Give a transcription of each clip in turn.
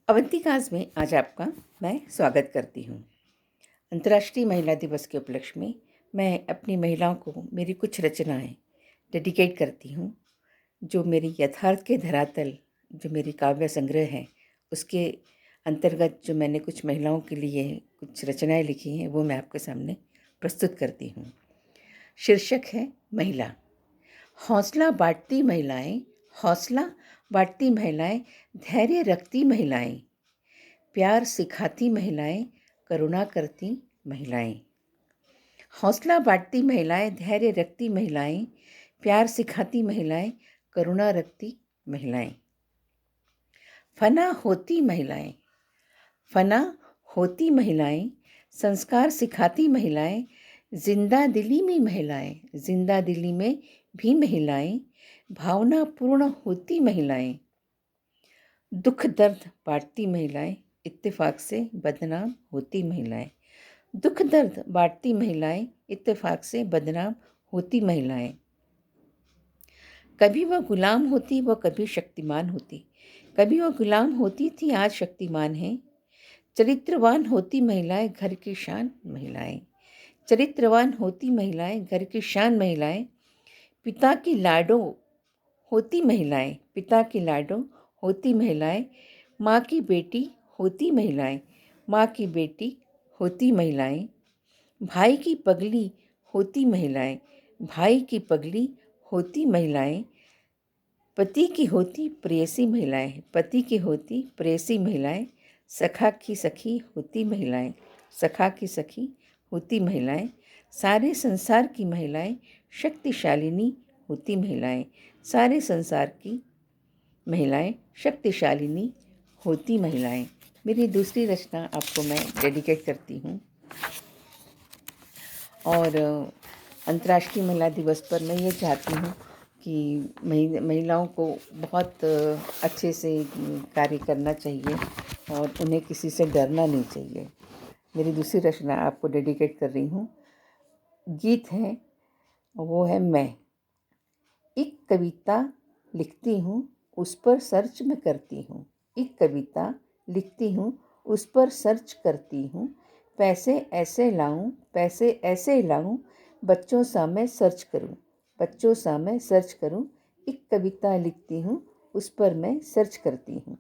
अवंतिकाज़ में आज आपका मैं स्वागत करती हूँ। अंतर्राष्ट्रीय महिला दिवस के उपलक्ष्य में मैं अपनी महिलाओं को मेरी कुछ रचनाएं डेडिकेट करती हूँ, जो मेरी यथार्थ के धरातल, जो मेरी काव्य संग्रह है, उसके अंतर्गत जो मैंने कुछ महिलाओं के लिए कुछ रचनाएं लिखी हैं, वो मैं आपके सामने प्रस्तुत करती हूँ। शीर्षक है महिला। हौसला बांटती महिलाएं, हौसला बांटती महिलाएं, धैर्य रखती महिलाएं, प्यार सिखाती महिलाएं, करुणा करती महिलाएं। हौसला बांटती महिलाएं, धैर्य रखती महिलाएं, प्यार सिखाती महिलाएं, करुणा रखती महिलाएं। फना होती महिलाएं, फना होती महिलाएं, संस्कार सिखाती महिलाएं, जिंदा दिली में महिलाएं, जिंदा दिली में भी महिलाएं, भावनापूर्ण होती महिलाएं। दुख दर्द बांटती महिलाएं, इत्तेफाक से बदनाम होती महिलाएं। दुख दर्द बांटती महिलाएं, इत्तेफाक से बदनाम होती महिलाएं। कभी वह गुलाम होती, वह कभी शक्तिमान होती। कभी वह गुलाम होती थी, आज शक्तिमान है। चरित्रवान होती महिलाएं, घर की शान महिलाएं। चरित्रवान होती महिलाएं, घर की शान महिलाएं। पिता की लाडो होती महिलाएं, पिता की लाडो होती महिलाएं। माँ की बेटी होती महिलाएं, माँ की बेटी होती महिलाएं। भाई की पगली होती महिलाएं, भाई की पगली होती महिलाएं। पति की होती प्रेयसी महिलाएं, पति की होती प्रेयसी महिलाएं। सखा की सखी होती महिलाएं, सखा की सखी होती महिलाएं। सारे संसार की महिलाएं शक्तिशालिनी होती महिलाएं, सारे संसार की महिलाएं शक्तिशालिनी होती महिलाएं। मेरी दूसरी रचना आपको मैं डेडिकेट करती हूँ। और अंतर्राष्ट्रीय महिला दिवस पर मैं ये चाहती हूँ कि महिलाओं को बहुत अच्छे से कार्य करना चाहिए और उन्हें किसी से डरना नहीं चाहिए। मेरी दूसरी रचना आपको डेडिकेट कर रही हूँ। गीत है, वो है मैं। एक कविता लिखती हूँ, उस पर सर्च मैं करती हूँ। एक कविता लिखती हूँ, उस पर सर्च करती हूँ। पैसे ऐसे लाऊं, पैसे ऐसे लाऊं, बच्चों सा मैं सर्च करूं, बच्चों सा मैं सर्च करूं। एक कविता लिखती हूँ, उस पर मैं सर्च करती हूँ।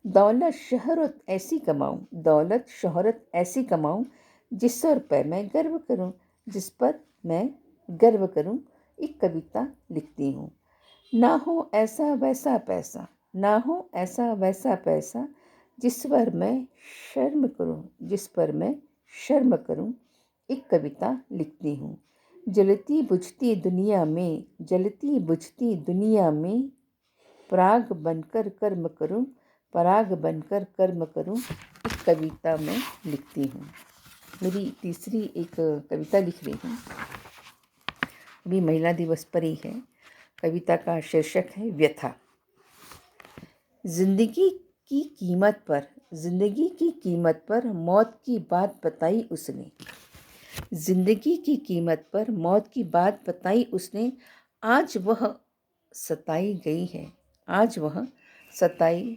दौलत शोहरत ऐसी कमाऊं, दौलत शोहरत ऐसी कमाऊं, जिस पर मैं गर्व करूं, जिस पर मैं गर्व करूं। एक कविता लिखती हूँ। ना हो ऐसा वैसा पैसा, ना हो ऐसा वैसा पैसा, जिस पर मैं शर्म करूं, जिस पर मैं शर्म करूं। एक कविता लिखती हूँ। जलती बुझती दुनिया में, जलती बुझती दुनिया में, पराग बनकर कर्म करूं, पराग बनकर कर्म करूं। एक कविता मैं लिखती हूँ। मेरी तीसरी एक कविता लिख रही हूँ, अभी महिला दिवस पर ही है। कविता का शीर्षक है व्यथा। जिंदगी की कीमत पर, जिंदगी की कीमत पर मौत की बात बताई उसने। जिंदगी की कीमत पर मौत की बात बताई उसने। आज वह सताई गई है, आज वह सताई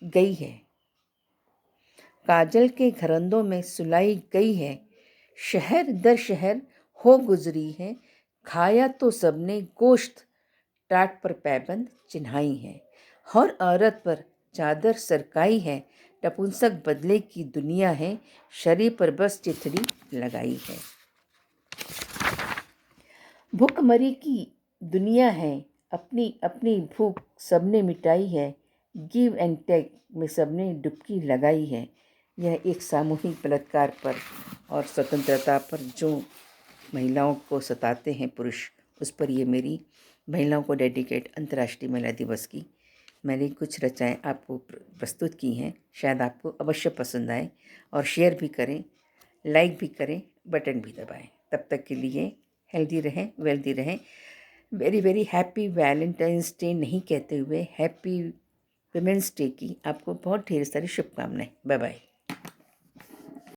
गई है। काजल के घरंदों में सुलाई गई है। शहर दर शहर हो गुजरी है। खाया तो सबने गोश्त, टाट पर पैबंद चिन्हाई है। हर औरत पर चादर सरकाई है। नपुंसक बदले की दुनिया है, शरीर पर बस चिथड़ी लगाई है। भूखमरी की दुनिया है, अपनी अपनी भूख सबने मिटाई है। गिव एंड टेक में सबने डुबकी लगाई है। यह एक सामूहिक बलात्कार पर और स्वतंत्रता पर जो महिलाओं को सताते हैं पुरुष, उस पर ये मेरी महिलाओं को डेडिकेट अंतर्राष्ट्रीय महिला दिवस की मैंने कुछ रचनाएं आपको प्रस्तुत की हैं। शायद आपको अवश्य पसंद आए और शेयर भी करें, लाइक भी करें, बटन भी दबाएं। तब तक के लिए हेल्दी रहें, वेल्दी रहें। Very very happy Valentine's day नहीं कहते हुए हैप्पी वुमेंस डे की आपको बहुत ढेर सारी शुभकामनाएं। Bye bye.